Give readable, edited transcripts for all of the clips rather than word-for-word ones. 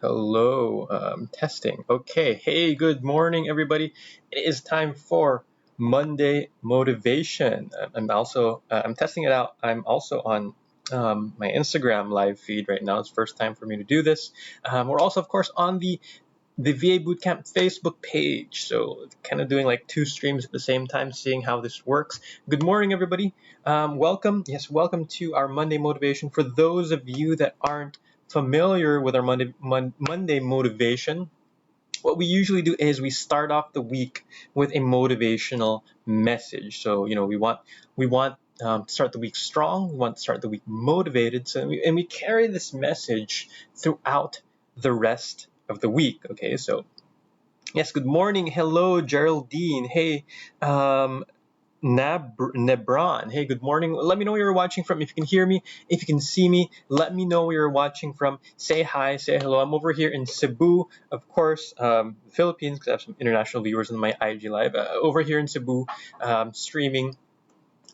Hello, testing. Okay, hey, good morning, everybody. It is time for Monday motivation. I'm testing it out. I'm also on my Instagram live feed right now. It's the first time for me to do this. We're also, of course, on the VA Bootcamp Facebook page. So kind of doing like two streams at the same time, seeing how this works. Good morning, everybody. Welcome. Yes, welcome to our Monday motivation. For those of you that aren't familiar with our Monday motivation, what we usually do is we start off the week with a motivational message. So we want to start the week strong. We want to start the week motivated. And we carry this message throughout the rest of the week. Okay, so yes, good morning. Hello, Geraldine. Hey, um, Nebron. Hey, good morning. Let me know where you're watching from. If you can hear me, if you can see me, let me know where you're watching from. Say hi, say hello. I'm over here in Cebu, of course, Philippines, because I have some international viewers on my IG Live. Over here in Cebu, streaming.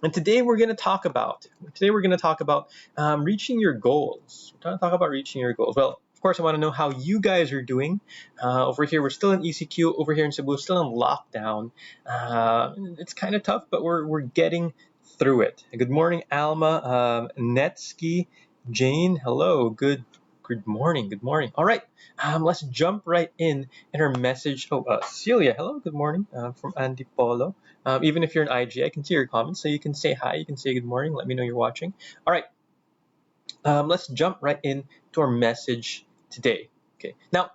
And today we're going to talk about reaching your goals. We're going to talk about reaching your goals. Well, of course, I want to know how you guys are doing. Over here, we're still in ECQ. Over here in Cebu, still in lockdown. It's kind of tough, but we're getting through it. Good morning, Alma, Netsky, Jane. Hello. Good morning. Good morning. All right. Let's jump right in our message. Oh, Celia. Hello. Good morning from Antipolo. Even if you're an IG, I can see your comments, so you can say hi, you can say good morning, let me know you're watching. All right, let's jump right in to our message today. Okay, now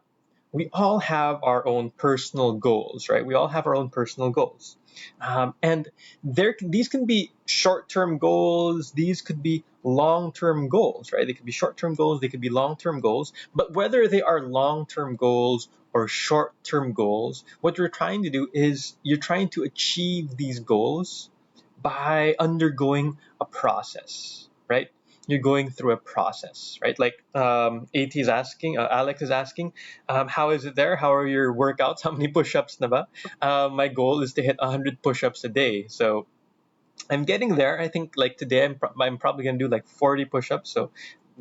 we all have our own personal goals, right? We all have our own personal goals. And these can be short-term goals, these could be long-term goals, right? They could be short-term goals, they could be long-term goals, but whether they are long-term goals or short-term goals, what you're trying to do is you're trying to achieve these goals by undergoing a process, right? You're going through a process, right? Like Alex is asking, how is it there? How are your workouts? How many push-ups na ba? My goal is to hit 100 push-ups a day. So I'm getting there. I think like today I'm probably going to do like 40 push-ups. So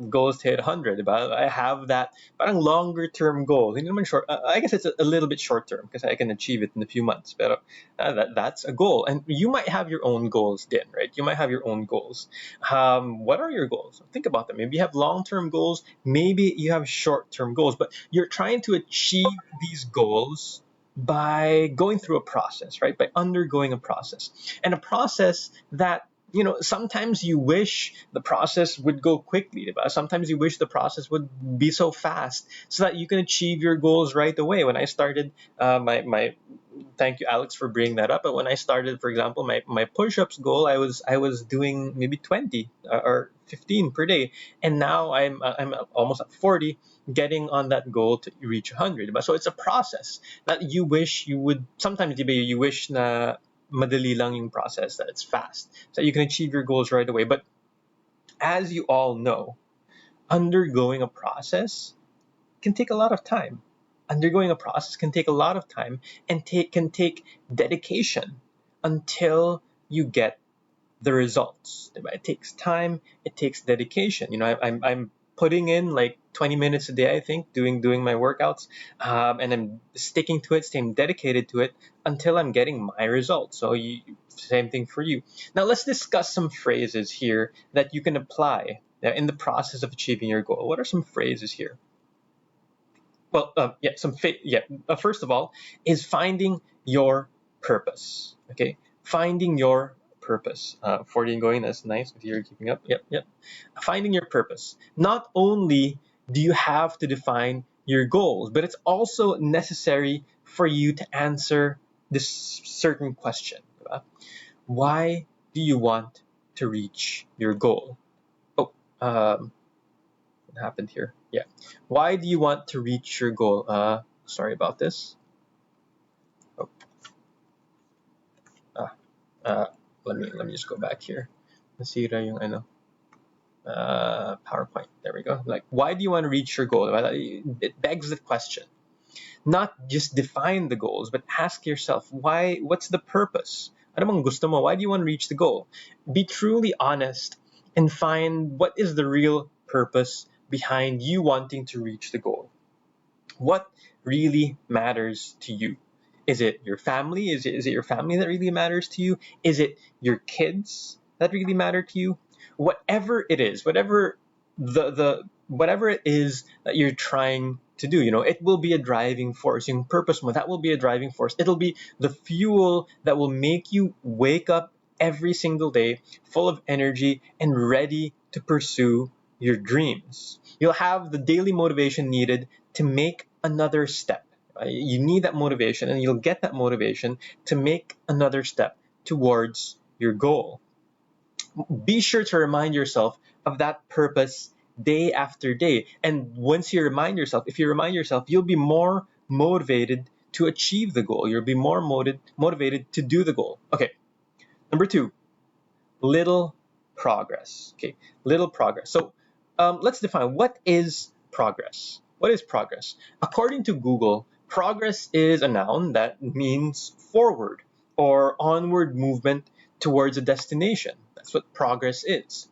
goal is to hit 100. But I have that parang longer term goal. Hindi naman short. I guess it's a little bit short term because I can achieve it in a few months. But that's a goal. And you might have your own goals then, right? You might have your own goals. What are your goals? Think about them. Maybe you have long term goals. Maybe you have short term goals. But you're trying to achieve these goals by going through a process, right? By undergoing a process. And a process that sometimes you wish the process would go quickly, diba? Sometimes you wish the process would be so fast so that you can achieve your goals right away. When I started my thank you, Alex, for bringing that up. But when I started, for example, my push-ups goal, I was doing maybe 20 or 15 per day, and now I'm almost at 40, getting on that goal to reach 100. But so it's a process that you wish you would. Sometimes you wish na madali lang yung process, that it's fast, so you can achieve your goals right away. But as you all know, undergoing a process can take a lot of time. Undergoing a process can take a lot of time and can take dedication until you get the results. It takes time. It takes dedication. I'm putting in like 20 minutes a day, I think, doing my workouts, and I'm sticking to it, staying dedicated to it until I'm getting my results. So same thing for you. Now let's discuss some phrases here that you can apply in the process of achieving your goal. What are some phrases here? Well, first of all, is finding your purpose. Okay, finding your purpose. 40 and going. That's nice. If you're keeping up, yep. Finding your purpose. Not only do you have to define your goals, but it's also necessary for you to answer this certain question. Why do you want to reach your goal? Oh, what happened here? Yeah. Why do you want to reach your goal? Sorry about this. Oh, uh, uh, let me just go back here. Nasira yung PowerPoint. There we go. Like, why do you want to reach your goal? It begs the question. Not just define the goals, but ask yourself, why? What's the purpose? Ano bang gusto mo? Why do you want to reach the goal? Be truly honest and find what is the real purpose behind you wanting to reach the goal. What really matters to you? Is it your family? Is it your family that really matters to you? Is it your kids that really matter to you? Whatever it is, whatever it is that you're trying to do, it will be a driving force. Yung purpose mo, that will be a driving force. It'll be the fuel that will make you wake up every single day full of energy and ready to pursue your dreams. You'll have the daily motivation needed to make another step. You need that motivation, and you'll get that motivation to make another step towards your goal. Be sure to remind yourself of that purpose day after day. And once you remind yourself, if you remind yourself, you'll be more motivated to achieve the goal. You'll be more motivated to do the goal. Okay, number 2, little progress. Okay, little progress. So let's define what is progress. What is progress? According to Google, progress is a noun that means forward or onward movement towards a destination. That's what progress is.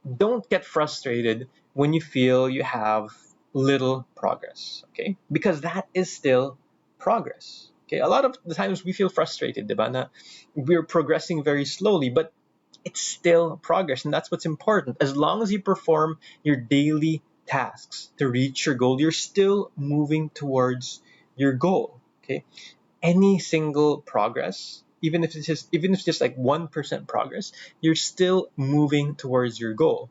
Don't get frustrated when you feel you have little progress, okay? Because that is still progress. Okay, a lot of the times we feel frustrated, diba, na we're progressing very slowly, but it's still progress, and that's what's important. As long as you perform your daily tasks to reach your goal, you're still moving towards your goal. Okay, any single progress, even if it's just like 1% progress, you're still moving towards your goal.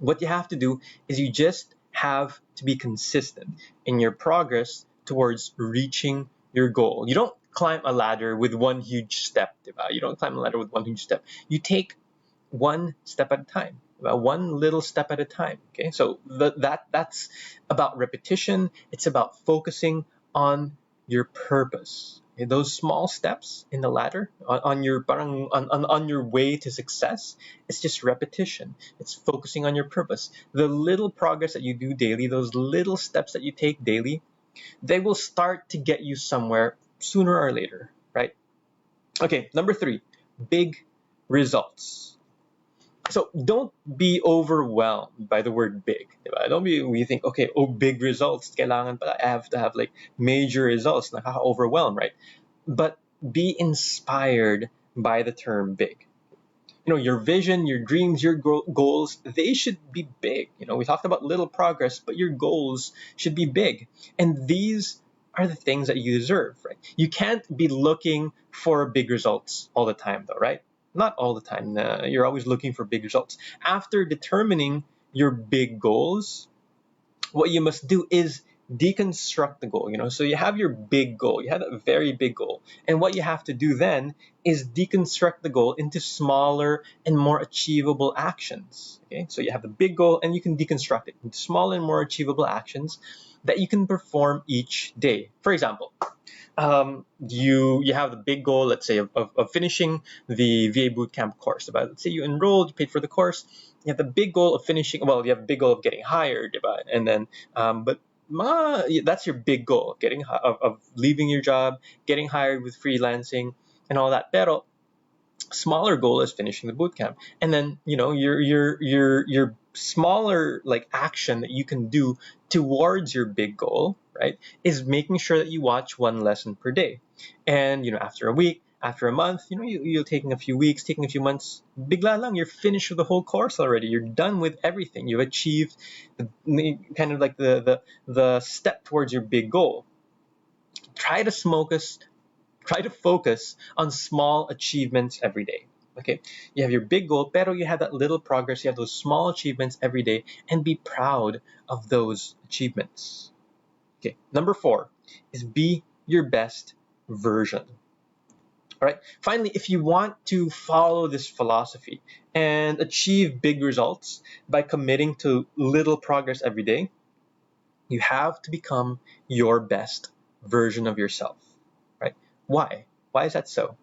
What you have to do is you just have to be consistent in your progress towards reaching your goal. You don't climb a ladder with one huge step, diba? You don't climb a ladder with one huge step. You take one step at a time, one little step at a time. Okay, so that's about repetition. It's about focusing on your purpose. Okay, those small steps in the ladder on your way to success, it's just repetition. It's focusing on your purpose. The little progress that you do daily, those little steps that you take daily, they will start to get you somewhere sooner or later, right? Okay, number 3, big results. So don't be overwhelmed by the word big. Diba? Don't be, we think, okay, big results. Kailangan pala, I have to have like major results. Nakaka-overwhelm, right? But be inspired by the term big. Your vision, your dreams, your goals, they should be big. We talked about little progress, but your goals should be big. And these are the things that you deserve, right? You can't be looking for big results all the time, though, right? Not all the time. You're always looking for big results. After determining your big goals, what you must do is deconstruct the goal. So you have your big goal, you have a very big goal, and what you have to do then is deconstruct the goal into smaller and more achievable actions. Okay, so you have the big goal, and you can deconstruct it into smaller and more achievable actions that you can perform each day. For example, you have the big goal, let's say, of finishing the VA bootcamp course. Let's say you enrolled, you paid for the course. You have the big goal of finishing. Well, you have a big goal of getting hired, and then that's your big goal, of leaving your job, getting hired with freelancing and all that. Pero smaller goal is finishing the bootcamp, and then your smaller like action that you can do towards your big goal, right, is making sure that you watch one lesson per day. And after a week, after a month, you're taking a few weeks, taking a few months, bigla lang, you're finished with the whole course already. You're done with everything. You've achieved kind of like the step towards your big goal. Try to focus on small achievements every day. Okay, you have your big goal, pero you have that little progress. You have those small achievements every day, and be proud of those achievements. Okay, number 4 is be your best version. All right. Finally, if you want to follow this philosophy and achieve big results by committing to little progress every day, you have to become your best version of yourself. Right? Why? Why is that so?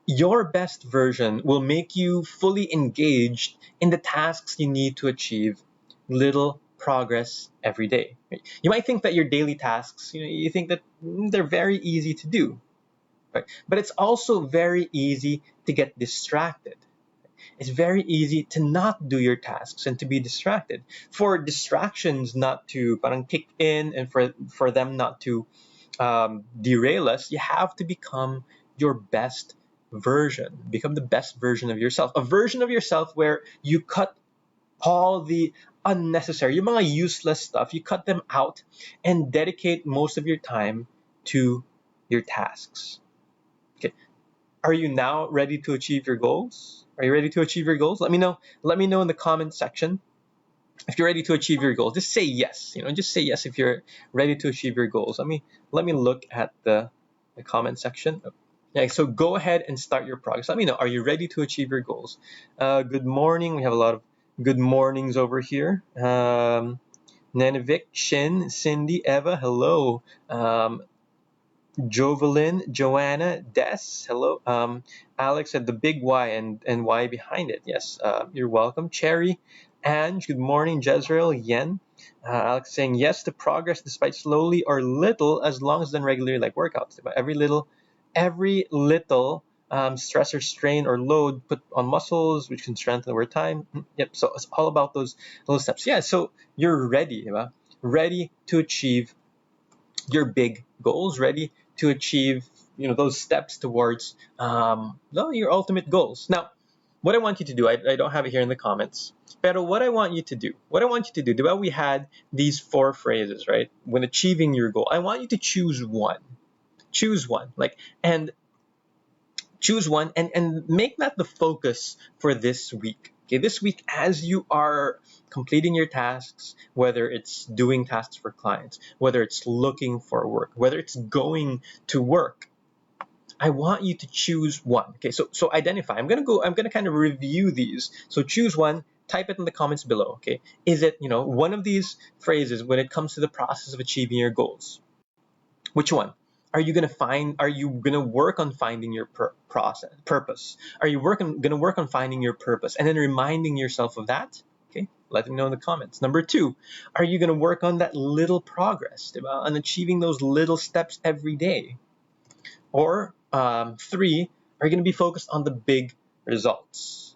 Your best version will make you fully engaged in the tasks you need to achieve little progress every day. You might think that your daily tasks, you think that they're very easy to do, right? But it's also very easy to get distracted. it's very easy to not do your tasks and to be distracted. For distractions not to parang kick in and for them not to derail us, you have to become your best version. Become the best version of yourself. A version of yourself where you cut all the unnecessary, yung mga useless stuff, you cut them out and dedicate most of your time to your tasks. Okay. Are you now ready to achieve your goals? Are you ready to achieve your goals? Let me know. Let me know in the comment section if you're ready to achieve your goals. Just say yes. Just say yes if you're ready to achieve your goals. Let me look at the comment section. Yeah, so go ahead and start your progress. Let me know. Are you ready to achieve your goals? Good morning. We have a lot of good mornings over here. Nenevik, Shin, Cindy, Eva, hello. Jovelyn, Joanna, Des, hello. Alex said the big why and why behind it. Yes, you're welcome. Cherry, Ange, good morning. Jezreel, Yen. Alex saying yes to progress despite slowly or little, as long as done regularly, like workouts. Every little stress or strain or load put on muscles, which can strengthen over time. Yep. So it's all about those steps. Yeah. So you're ready, ready to achieve your big goals, ready to achieve those steps towards your ultimate goals. Now, what I want you to do, I don't have it here in the comments, but what I want you to do, we had these 4 phrases, right? When achieving your goal, I want you to choose one, and choose one and make that the focus for this week. Okay, this week, as you are completing your tasks, whether it's doing tasks for clients, whether it's looking for work, whether it's going to work, I want you to choose one. Okay, so identify. I'm gonna kind of review these. So choose one, type it in the comments below. Okay, is it one of these phrases when it comes to the process of achieving your goals? Which one? Are you gonna work on finding your purpose? Are you gonna work on finding your purpose and then reminding yourself of that? Okay, let me know in the comments. Number 2, are you gonna work on that little progress, on achieving those little steps every day? Or 3, are you gonna be focused on the big results?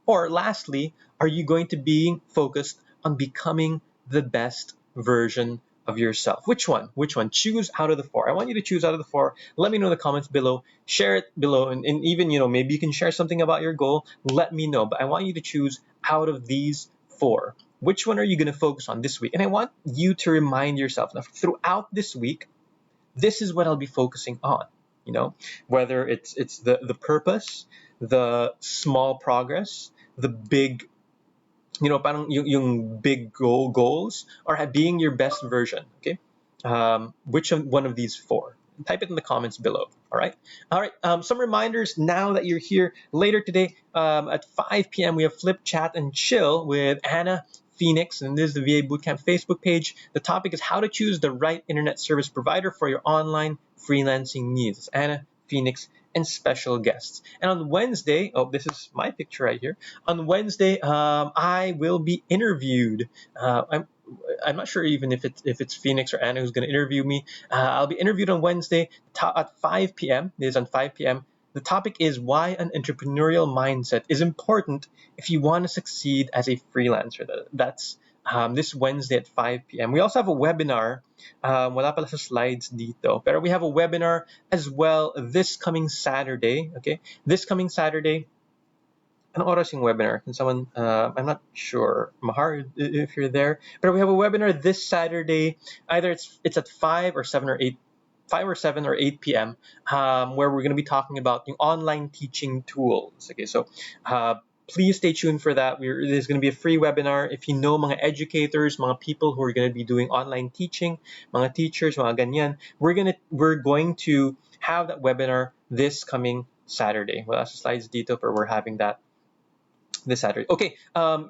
Or lastly, are you going to be focused on becoming the best version of yourself? Which one? Choose out of the 4. I want you to choose out of the 4. Let me know in the comments below. Share it below, and even maybe you can share something about your goal. Let me know. But I want you to choose out of these 4. Which one are you going to focus on this week? And I want you to remind yourself now, throughout this week, this is what I'll be focusing on. Whether it's the purpose, the small progress, the big parang yung big goals, or being your best version. Okay, which one of these 4? Type it in the comments below. All right. Some reminders now that you're here. Later today at 5 p.m. we have Flip, Chat, and Chill with Anna Phoenix, and this is the VA Bootcamp Facebook page. The topic is how to choose the right internet service provider for your online freelancing needs. It's Anna Phoenix and special guests. And on Wednesday, this is my picture right here. On Wednesday, I will be interviewed. I'm not sure even if it's Phoenix or Anna who's going to interview me. I'll be interviewed on Wednesday at 5 p.m. It is on 5 p.m. The topic is why an entrepreneurial mindset is important if you want to succeed as a freelancer. That's this Wednesday at 5 p.m. We also have a webinar. Wala pala sa slides dito. Pero we have a webinar as well this coming Saturday. Okay? This coming Saturday. Anong oras yung webinar? Can someone, I'm not sure, Mahar, if you're there. But we have a webinar this Saturday. Either it's at 5 or 7 or 8 p.m. Where we're going to be talking about the online teaching tools. Okay, so please stay tuned for that. There's going to be a free webinar. If you know mga educators, mga people who are going to be doing online teaching, mga teachers, mga ganyan, we're going to have that webinar this coming Saturday. Well, that's the slides dito, but we're having that this Saturday. Okay,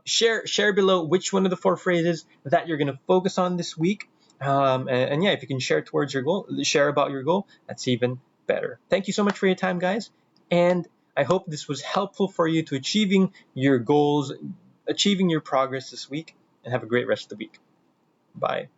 share below which one of the 4 phrases that you're going to focus on this week. And yeah, if you can share towards your goal, share about your goal, that's even better. Thank you so much for your time, guys. And I hope this was helpful for you to achieving your goals, achieving your progress this week, and have a great rest of the week. Bye.